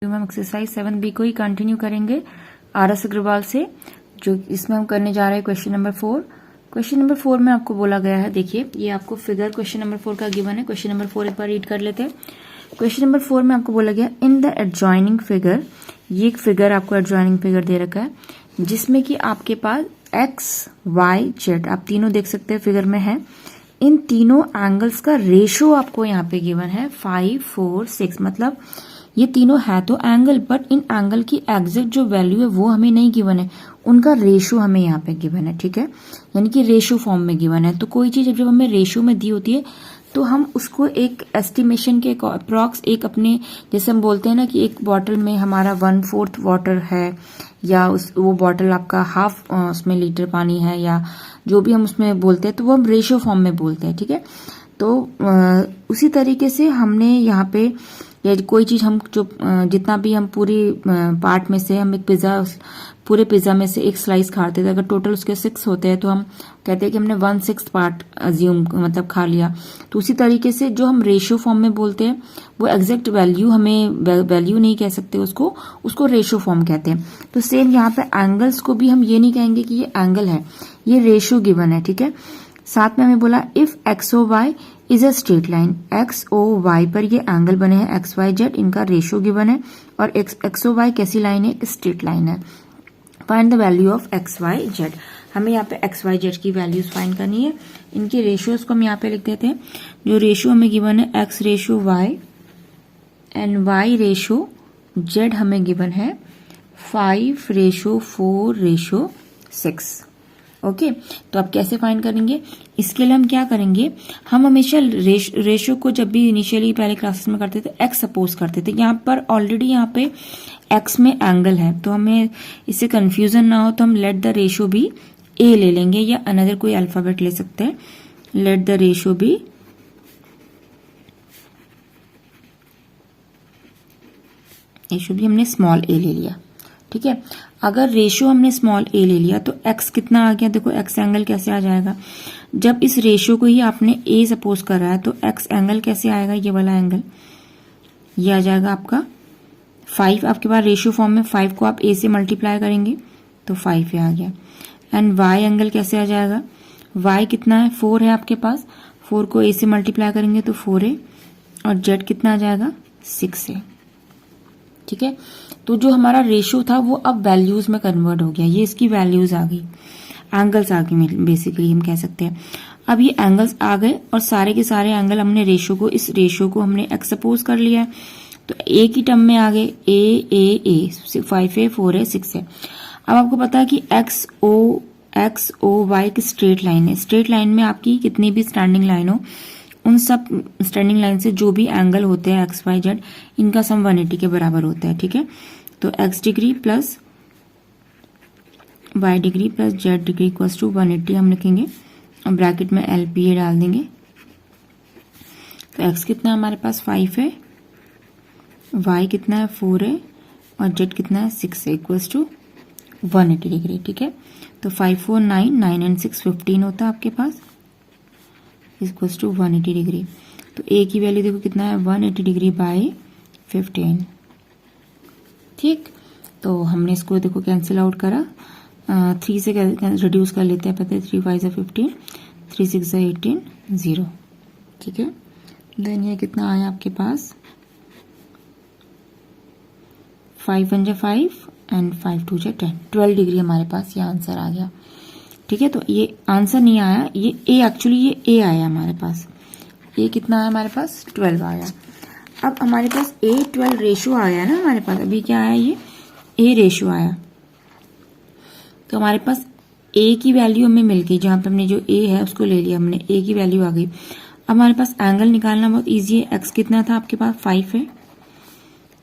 हम exercise 7B को ही continue करेंगे RS अग्रवाल से, जो इसमें हम करने जा रहे हैं क्वेश्चन नंबर 4। क्वेश्चन नंबर 4 में आपको बोला गया है, देखिए ये आपको फिगर क्वेश्चन नंबर 4 का गिवन है। क्वेश्चन नंबर 4 एक बार रीड कर लेते हैं। क्वेश्चन नंबर 4 में आपको बोला गया इन द एडजॉइनिंग फिगर, ये एक फिगर आपको एडजॉइनिंग फिगर दे रखा है जिसमें कि आपके पास एक्स वाई जेड आप तीनों देख सकते हैं फिगर में है। इन तीनों एंगल्स का रेशो आपको यहाँ पे गिवन है 5, 4, 6, मतलब ये तीनों है तो एंगल, बट इन एंगल की एग्जैक्ट जो वैल्यू है वो हमें नहीं गिवन है, उनका रेशो हमें यहाँ पे गिवन है, ठीक है, यानी कि रेशो फॉर्म में गिवन है। तो कोई चीज जब हमें रेशो में दी होती है तो हम उसको एक एस्टिमेशन के अप्रॉक्स एक अपने, जैसे हम बोलते हैं ना कि एक बॉटल में हमारा 1/4 वाटर है, या वो बॉटल आपका हाफ उसमें लीटर पानी है, या जो भी हम उसमें बोलते हैं तो वो हम रेशो फॉर्म में बोलते हैं, ठीक है। तो उसी तरीके से हमने यहाँ पे या कोई चीज हम जो जितना भी हम पूरी पार्ट में से हम एक पिज्जा, पूरे पिज्जा में से एक स्लाइस खाते थे, अगर टोटल उसके 6 होते हैं तो हम कहते हैं कि हमने 1/6 पार्ट अज्यूम मतलब खा लिया। तो उसी तरीके से जो हम रेशियो फॉर्म में बोलते हैं वो एग्जैक्ट वैल्यू, हमें वैल्यू नहीं कह सकते उसको रेशियो फॉर्म कहते हैं। तो सेम यहाँ पे एंगल्स को भी हम ये नहीं कहेंगे कि ये एंगल है, ये रेशियो गिवन है, ठीक है। साथ में हमें बोला if X O Y is a straight line, X O Y पर ये एंगल बने हैं एक्स वाई जेड, इनका रेशियो गिवन है, और एक्स ओ वाई कैसी लाइन है, स्ट्रेट लाइन है। Find the value of X Y Z, हमें यहाँ पे एक्स वाई जेड की वैल्यूज फाइंड करनी है। इनके रेशियोज को हम यहाँ पे लिख देते हैं। जो रेशियो हमें गिवन है X ratio Y and Y ratio Z हमें गिवन है 5:4:6। ओके, तो आप कैसे फाइंड करेंगे, इसके लिए हम क्या करेंगे, हम हमेशा रेशियो को जब भी इनिशियली पहले क्लासेस में करते थे एक्स सपोज करते थे। यहाँ पर ऑलरेडी यहाँ पे एक्स में एंगल है तो हमें इससे कंफ्यूजन ना हो तो हम लेट द रेशियो भी ए ले लेंगे, या अनदर कोई अल्फाबेट ले सकते हैं। लेट द रेशियो भी हमने स्मॉल ए ले लिया, ठीक है। अगर रेशियो हमने स्मॉल ए ले लिया तो एक्स कितना आ गया, देखो एक्स एंगल कैसे आ जाएगा, जब इस रेशियो को ही आपने ए सपोज करा है तो एक्स एंगल कैसे आएगा, ये वाला एंगल ये आ जाएगा आपका 5। आपके पास रेशियो फॉर्म में 5 को आप ए से मल्टीप्लाई करेंगे तो 5 आ गया। एंड वाई एंगल कैसे आ जाएगा, वाई कितना है 4 है आपके पास, 4 को ए से मल्टीप्लाई करेंगे तो 4 है, और जेड कितना आ जाएगा 6 है, ठीक है। तो जो हमारा रेशियो था वो अब वैल्यूज में कन्वर्ट हो गया, ये इसकी वैल्यूज आ गई, एंगल्स आ गई बेसिकली हम कह सकते हैं। अब ये एंगल्स आ गए और सारे के सारे एंगल हमने रेशियो को, इस रेशियो को हमने एक्स सपोज कर लिया है तो ए की टर्म में आ गए ए 5 है 4 है 6 है। अब आपको पता है कि एक्स ओ वाई की स्ट्रेट लाइन है, स्ट्रेट लाइन में आपकी कितनी भी स्टैंडिंग लाइन हो, उन सब स्टैंडिंग लाइन से जो भी एंगल होते हैं एक्स वाई जेड, इनका सम 180 के बराबर होता है, ठीक है। तो X degree plus Y degree plus Z degree equals to 180 हम लिखेंगे, और ब्रैकेट में LPA डाल देंगे। तो एक्स कितना हमारे पास 5 है, वाई कितना है 4 है, और जेड कितना है 6 है, इक्वल्स टू 180 डिग्री, ठीक है। तो 5 4 9 9 एंड 6 15 होता है आपके पास, इक्वल्स टू 180 डिग्री। तो ए की वैल्यू देखो कितना है 180 डिग्री बाय 15, ठीक। तो हमने इसको देखो कैंसिल आउट करा, 3 से रिड्यूस कर लेते हैं, पता है 3 5 15, 3 6 18 0, ठीक है। देन ये कितना आया आपके पास 5 1 5 एंड 5 2 10, 12 डिग्री हमारे पास ये आंसर आ गया, ठीक है। तो ये आंसर नहीं आया, ये ए एक्चुअली ये ए आया हमारे पास, ये कितना आया हमारे पास 12 आया। अब हमारे पास A12 रेशियो आया ना हमारे पास, अभी क्या आया ये ए रेशियो आया, तो हमारे पास ए की वैल्यू हमें मिल गई, जहां पे हमने जो ए है उसको ले लिया हमने, ए की वैल्यू आ गई। अब हमारे पास एंगल निकालना बहुत इजी है, एक्स कितना था आपके पास 5 है,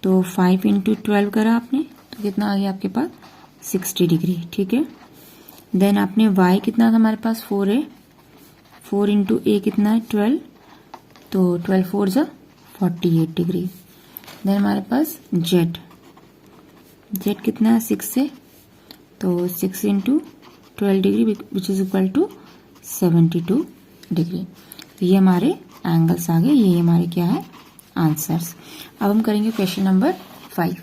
तो 5 × 12 करा आपने तो कितना आ गया आपके पास 60 डिग्री, ठीक है। देन आपने y कितना था हमारे पास 4 है, 4 × a कितना है 12, तो 12 4 जा 48 डिग्री। देन हमारे पास z कितना है 6 है, तो 6 × 12 degree which is equal to 72 degree. तो ये हमारे एंगल्स आ गए, ये हमारे क्या है आंसर्स। अब हम करेंगे क्वेश्चन नंबर 5।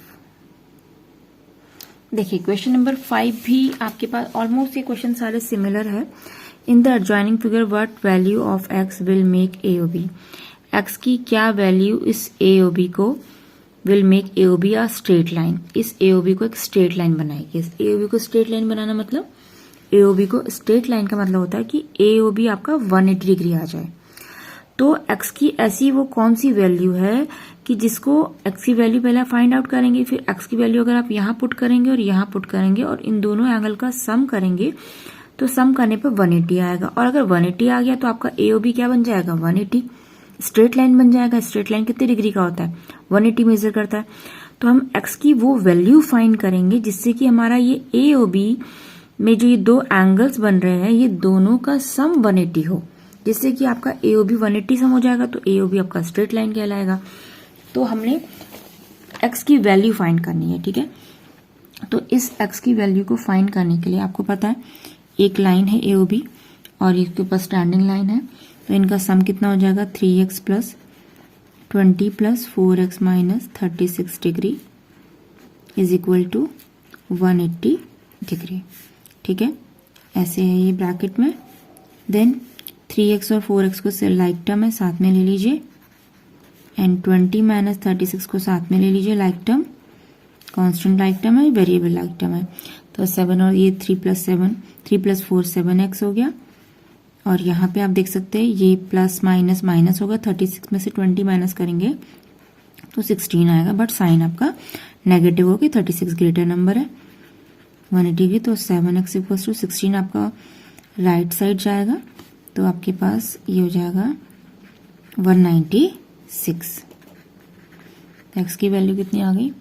देखिए क्वेश्चन नंबर 5 भी आपके पास ऑलमोस्ट ये क्वेश्चन सारे सिमिलर है। In the adjoining figure what value of X will make A O B, X की क्या वैल्यू इस ए ओ बी को will make A O B a straight line, इस ए ओ बी को एक straight line बनाएगी। इस A O B को स्ट्रेट लाइन बनाना मतलब ए ओ बी को स्ट्रेट लाइन का मतलब होता है कि ए ओ बी आपका 180 डिग्री आ जाए। तो x की ऐसी वो कौन सी वैल्यू है कि जिसको x की वैल्यू पहले फाइंड आउट करेंगे, फिर x की वैल्यू अगर आप यहाँ पुट करेंगे और यहाँ पुट करेंगे और इन दोनों एंगल का सम करेंगे तो सम करने पर 180 आएगा। और अगर 180 आ गया तो आपका AOB क्या बन जाएगा, 180 स्ट्रेट लाइन बन जाएगा। स्ट्रेट लाइन कितने डिग्री का होता है, 180 मेजर करता है। तो हम x की वो वैल्यू फाइंड करेंगे जिससे कि हमारा ये AOB में जो ये दो एंगल्स बन रहे हैं ये दोनों का सम 180 हो, जिससे कि आपका AOB 180 सम हो जाएगा तो AOB आपका स्ट्रेट लाइन कहलाएगा। तो हमने x की वैल्यू फाइंड करनी है, ठीक है। तो इस x की वैल्यू को फाइंड करने के लिए आपको पता है एक लाइन है AOB और इसके ऊपर स्टैंडिंग लाइन है, तो इनका सम कितना हो जाएगा 3x plus 20 plus 4x minus 36 degree is equal to 180 degree, ठीक है। ऐसे है ये ब्रैकेट में। देन 3x और 4x को लाइक टर्म है साथ में ले लीजिए एंड 20 माइनस 36 को साथ में ले लीजिए like term, constant like term है, वेरिएबल लाइक टर्म है। तो 7 और ये 3 प्लस 4 7x हो गया। और यहाँ पे आप देख सकते हैं ये प्लस माइनस माइनस होगा, 36 में से 20 माइनस करेंगे तो 16 आएगा, बट साइन आपका नेगेटिव होगी, 36 ग्रेटर नंबर है 180 की। तो 7x इक्वल टू 16 आपका राइट साइड जाएगा, तो आपके पास ये हो जाएगा 196। x की वैल्यू कितनी आ गई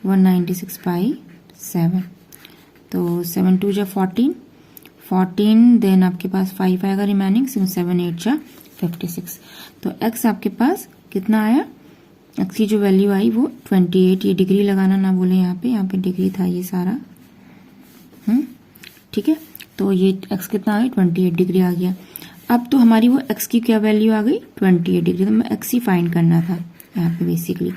196/7। तो 7 2 जा 14 देन आपके पास 5 आएगा रिमेनिंग, 7 8 जा 56। तो x आपके पास कितना आया, x की जो वैल्यू आई वो 28, ये डिग्री लगाना ना बोले यहाँ पे डिग्री था ये सारा, ठीक है। तो ये x कितना आ गया 28 डिग्री आ गया। अब तो हमारी वो x की क्या वैल्यू आ गई 28 डिग्री, तो मैं x ही फाइंड करना था यहाँ पे बेसिकली।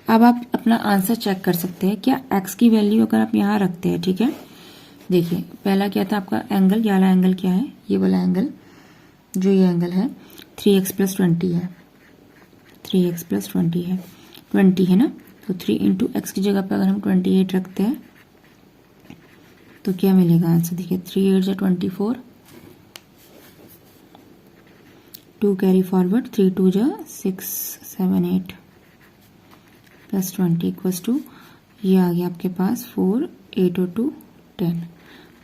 अब आप अपना आंसर चेक कर सकते हैं, क्या x की वैल्यू अगर आप यहाँ रखते हैं, ठीक है। देखिए पहला क्या था आपका एंगल, ये वाला एंगल क्या है, ये वाला एंगल जो ये एंगल है 3x प्लस 20 है, 3x प्लस 20 है, 20 है ना। तो 3 इंटू एक्स की जगह पे अगर हम 28 रखते हैं तो क्या मिलेगा आंसर, देखिए 3 8 जा 24, 2 कैरी फॉरवर्ड, 3 2 जा 6 7 8 प्लस 20 इक्वल्स टू ये आ गया आपके पास 4 8 और 2 10,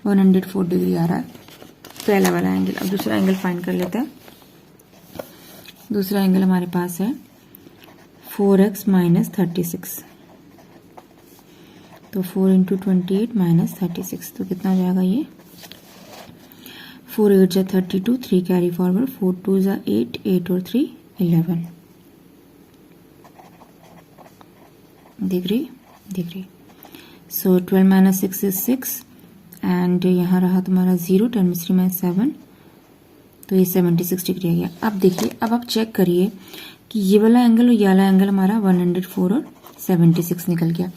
104 डिग्री आ रहा है पहला वाला एंगल। अब दूसरा एंगल फाइंड कर लेते हैं। दूसरा एंगल हमारे पास है 4x माइनस 36, तो 4 इंटू 28 माइनस 36, तो कितना हो जाएगा ये 4 8 जा 32, 3 कैरी फॉरवर्ड, 4 2 जा 8, 8 और 3 11। दिख रही। सो 12 माइनस 6 इज 6 एंड यहाँ रहा तुम्हारा 0, 10 में 3 माइनस 7, तो ये 76 डिग्री आ गया। अब देखिए, अब आप चेक करिए कि ये वाला एंगल और ये वाला एंगल हमारा 104 और 76 निकल गया।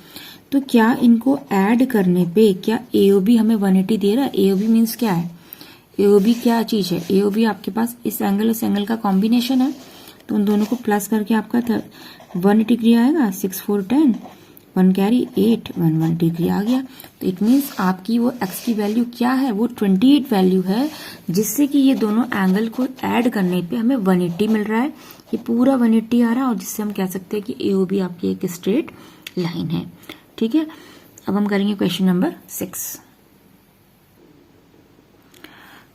तो क्या इनको ऐड करने पे क्या AOB हमें 180 दे रहा है? AOB मीन्स क्या है? AOB क्या चीज है? AOB आपके पास इस एंगल का कॉम्बिनेशन है, तो उन दोनों को प्लस करके आपका 180 डिग्री आएगा, 6 4 10, 1 कैरी 8 1 1 डिग्री आ गया। तो इट मीन्स आपकी वो x की वैल्यू क्या है, वो 28 वैल्यू है, जिससे कि ये दोनों एंगल को ऐड करने पे हमें 180 मिल रहा है। ये पूरा 180 आ रहा है और जिससे हम कह सकते हैं कि AOB आपकी एक स्ट्रेट लाइन है, ठीक है। अब हम करेंगे क्वेश्चन नंबर 6।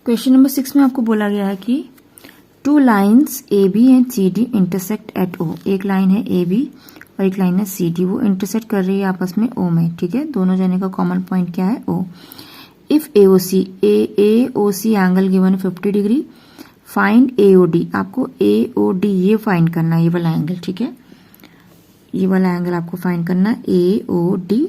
क्वेश्चन नंबर 6 में आपको बोला गया है कि 2 lines AB and CD intersect at O। एक लाइन है AB और एक लाइन है CD, वो इंटरसेक्ट कर रही है आपस में O में, ठीक है। दोनों जने का कॉमन पॉइंट क्या है O। If AOC angle given 50 degree, find AOD। आपको AOD ये फाइंड करना है, ये वाला एंगल, ठीक है। ये वाला एंगल आपको फाइंड करना है AOD,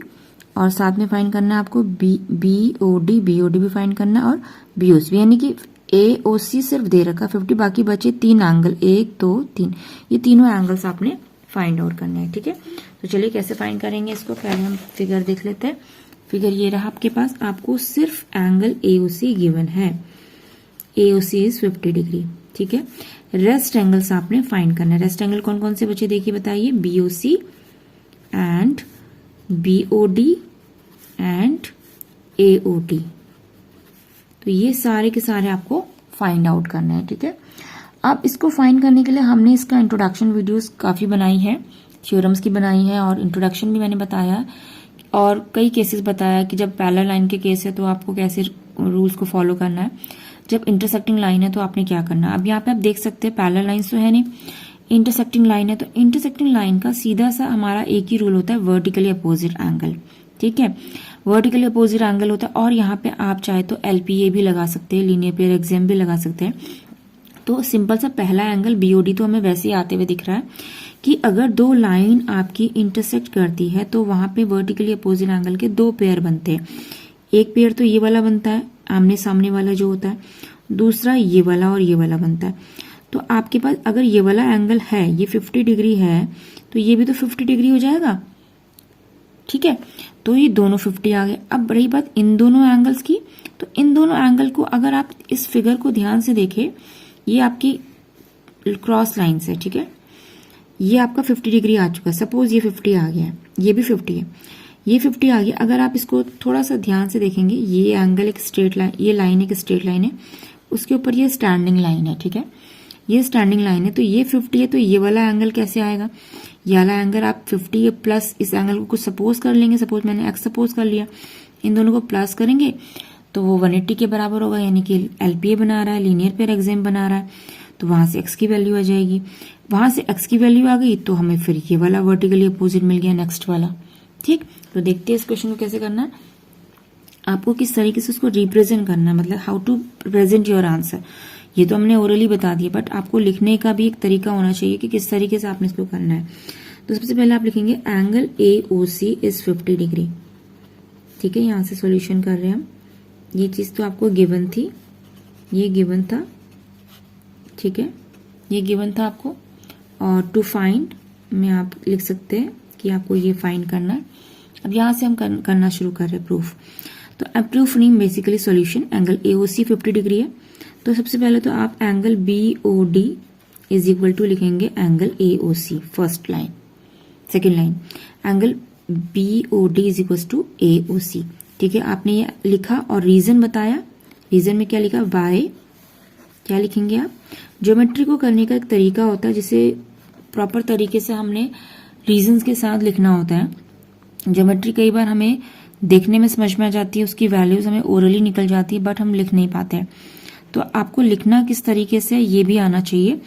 और साथ में फाइंड करना है आपको BOD भी फाइंड करना है और BOC भी, यानी कि AOC सिर्फ दे रखा 50, बाकी बचे 3 एंगल 1 2 3, ये तीनों एंगल्स आपने फाइंड आउट करने हैं, ठीक है। तो चलिए कैसे फाइंड करेंगे इसको, पहले हम फिगर देख लेते हैं। फिगर ये रहा आपके पास, आपको सिर्फ एंगल एओसी गिवन है, एओसी इज 50 डिग्री, ठीक है। रेस्ट एंगल्स आपने फाइंड करना है। रेस्ट एंगल कौन कौन से बचे देखिए, बताइए, BOC and BOD and AOT. तो ये सारे के सारे आपको फाइंड आउट करना है, ठीक है। अब इसको फाइंड करने के लिए हमने इसका इंट्रोडक्शन वीडियोस काफी बनाई है, थ्योरम्स की बनाई है और इंट्रोडक्शन भी मैंने बताया और कई केसेस बताया कि जब पैरेलल लाइन के केस है तो आपको कैसे रूल्स को फॉलो करना है, जब इंटरसेक्टिंग लाइन है तो आपने क्या करना है। अब यहाँ पे आप देख सकते हैं पैरेलल लाइन तो है नहीं, इंटरसेक्टिंग लाइन है, तो इंटरसेक्टिंग लाइन का सीधा सा हमारा एक ही रूल होता है, वर्टिकली अपोजिट एंगल, ठीक है। वर्टिकली अपोजिट एंगल होता है और यहाँ पे आप चाहे तो एलपीए भी लगा सकते हैं, लीनियर पेयर एग्जाम भी लगा सकते हैं। तो सिंपल सा पहला एंगल बीओडी तो हमें वैसे ही आते हुए दिख रहा है कि अगर दो लाइन आपकी इंटरसेक्ट करती है तो वहां पे वर्टिकली अपोजिट एंगल के दो पेयर बनते हैं। एक पेयर तो ये वाला बनता है, आमने सामने वाला जो होता है, दूसरा ये वाला और ये वाला बनता है। तो आपके पास अगर ये वाला एंगल है, ये 50 डिग्री है, तो ये भी तो 50 डिग्री हो जाएगा, ठीक है। तो ये दोनों 50 आ गए। अब रही बात इन दोनों एंगल्स की, तो इन दोनों एंगल को अगर आप इस फिगर को ध्यान से देखें, ये आपकी क्रॉस लाइन है, ठीक है। ये आपका 50 डिग्री आ चुका है, सपोज ये 50 आ गया है, ये भी 50 है, ये 50 आ गया। अगर आप इसको थोड़ा सा ध्यान से देखेंगे, ये एंगल एक स्ट्रेट लाइन, ये लाइन एक स्ट्रेट लाइन है, उसके ऊपर ये स्टैंडिंग लाइन है, ठीक है, ये स्टैंडिंग लाइन है। तो ये 50 है, तो ये वाला एंगल कैसे आएगा, ये वाला एंगल आप 50 प्लस इस एंगल को कुछ सपोज कर लेंगे, सपोज मैंने एक्स सपोज कर लिया, इन दोनों को प्लस करेंगे तो वो 180 के बराबर होगा, यानी कि एलपीए बना रहा है, लीनियर पेयर एग्जाम बना रहा है, तो वहां से एक्स की वैल्यू आ जाएगी। वहां से एक्स की वैल्यू आ गई तो हमें फिर ये वाला वर्टिकली अपोजिट मिल गया, नेक्स्ट वाला, ठीक। तो देखते हैं इस क्वेश्चन को कैसे करना है, आपको किस तरीके से उसको रिप्रेजेंट करना है, मतलब how to present your answer. ये तो हमने ओरली बता दिया, बट आपको लिखने का भी एक तरीका होना चाहिए कि किस तरीके से आपने इसको करना है। तो सबसे पहले आप लिखेंगे एंगल एओसी इज 50 डिग्री, ठीक है। यहां से सॉल्यूशन कर रहे हैं हम, ये चीज तो आपको गिवन थी, ये गिवन था, ठीक है, ये गिवन था आपको। और टू फाइंड में आप लिख सकते हैं कि आपको ये फाइंड करना है। अब यहां से हम करना शुरू कर रहे हैं प्रूफ। तो अब प्रूफ नहीं, basically solution. Angle AOC 50 degree है, तो सबसे पहले तो आप angle BOD is equal to लिखेंगे angle AOC, first line. Second line, angle BOD is equal to AOC, ठीक है। आपने ये लिखा और रीजन बताया, रीजन में क्या लिखा, वाई, क्या लिखेंगे आप। ज्योमेट्री को करने का एक तरीका होता है, जिसे प्रॉपर तरीके से हमने रीजंस के साथ लिखना होता है। ज्योमेट्री कई बार हमें देखने में समझ में आ जाती है, उसकी वैल्यूज हमें ओरली निकल जाती है, बट हम लिख नहीं पाते हैं। तो आपको लिखना किस तरीके से ये भी आना चाहिए।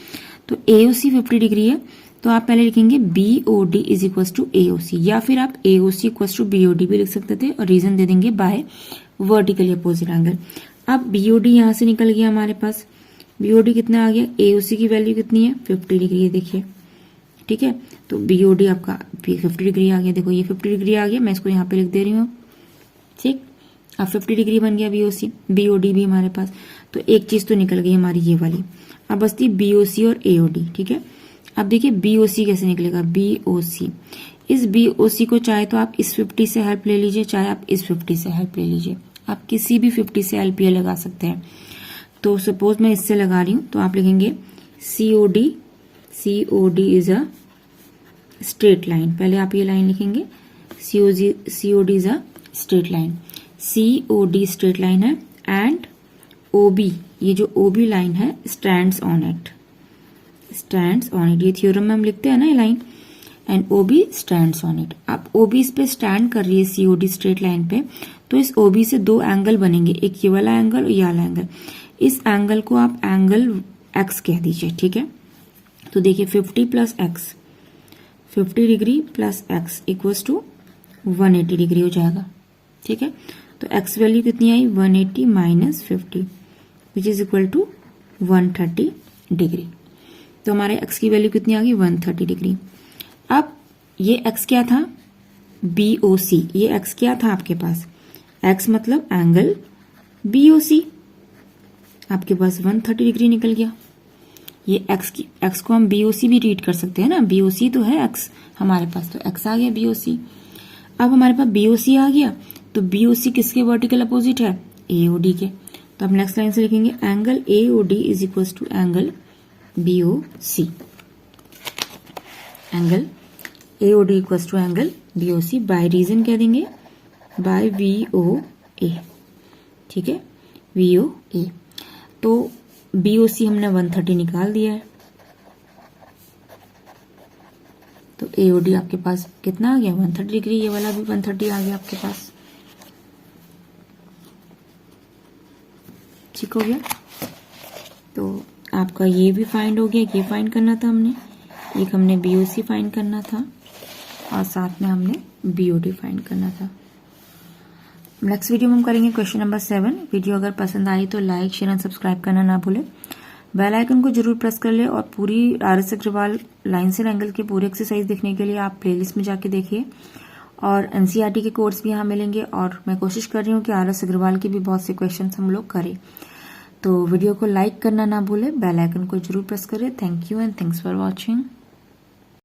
तो एओसी 50 डिग्री है, तो आप पहले लिखेंगे BOD is equal to AOC, या फिर आप एओसी इक्वल टू बीओडी भी लिख सकते थे और रीजन दे देंगे बाय वर्टिकली अपोजिट एंगल। अब बीओडी यहां से निकल गया हमारे पास, बीओडी कितना आ गया, एओसी की वैल्यू कितनी है, 50 डिग्री है, देखिए, ठीक है। तो बीओडी आपका 50 डिग्री आ गया, देखो ये 50 डिग्री आ गया, मैं इसको यहाँ पे लिख दे रही हूँ, ठीक। अब 50 डिग्री बन गया बीओसी, बीओडी भी हमारे पास। तो एक चीज तो निकल गई हमारी ये वाली, अब बसती बीओसी और एओडी, ठीक है। अब देखिए बीओसी कैसे निकलेगा, बीओसी, इस बीओसी को चाहे तो आप इस 50 से हेल्प ले लीजिए, चाहे आप इस 50 से हेल्प ले लीजिए, आप किसी भी 50 से एलपीए लगा सकते हैं। तो सपोज मैं इससे लगा रही हूं, तो आप लिखेंगे COD, COD is a straight line, पहले आप ये लाइन लिखेंगे, COD is a straight line, COD straight line है, एंड ओबी, ये जो ओबी लाइन है, stands on it, stands on it, ये थ्योरम में हम लिखते हैं ना ये line, and OB stands on it. अब ओबी इस पे स्टैंड कर रही है सीओडी स्ट्रेट लाइन पे, तो इस ओबी से दो एंगल बनेंगे, एक ये वाला एंगल और ये वाला एंगल। इस एंगल को आप एंगल एक्स कह दीजिए, ठीक है। तो देखिए 50 plus X, 50 degree plus X equals to 180 degree हो जाएगा, ठीक है। तो एक्स वैल्यू कितनी आई, 180 minus 50 which is equal to 130 degree. तो हमारे एक्स की वैल्यू कितनी आ गई, 130 डिग्री। अब ये एक्स क्या था, बीओसी, ये एक्स क्या था आपके पास, एक्स मतलब एंगल बीओसी, आपके पास 130 डिग्री निकल गया। ये एक्स को हम बीओसी भी रीड कर सकते हैं ना, बीओसी तो है एक्स हमारे पास, तो एक्स आ गया बीओसी। अब हमारे पास बीओसी आ गया, तो BOC किसके वर्टिकल अपोजिट है? AOD के। तो हम नेक्स्ट लाइन से लिखेंगे angle AOD is equal to angle BOC। Angle AOD equal to angle BOC by reason क्या देंगे? By VOA। ठीक है, VOA। तो BOC हमने 130 निकाल दिया है, तो AOD आपके पास कितना आ गया? 130 डिग्री। ये वाला भी 130 आ गया आपके पास। ठीक हो गया। तो आपका ये भी फाइंड हो गया। ये फाइंड करना था हमने, एक हमने BOC फाइंड करना था और साथ में हमने BOD फाइंड करना था। नेक्स्ट वीडियो में हम करेंगे क्वेश्चन नंबर 7। वीडियो अगर पसंद आई तो लाइक शेयर एंड सब्सक्राइब करना ना भूले। बेल आइकन को जरूर प्रेस कर ले और पूरी RS Agarwal lines and angle के पूरे एक्सरसाइज देखने के लिए आप प्लेलिस्ट में जाके देखिए। और NCERT के कोर्स भी यहाँ मिलेंगे और मैं कोशिश कर रही हूँ कि RS अग्रवाल के भी बहुत से क्वेश्चन हम लोग करें। तो वीडियो को लाइक करना ना भूले, बेल आइकन को जरूर प्रेस करें। Thank you and thanks for watching.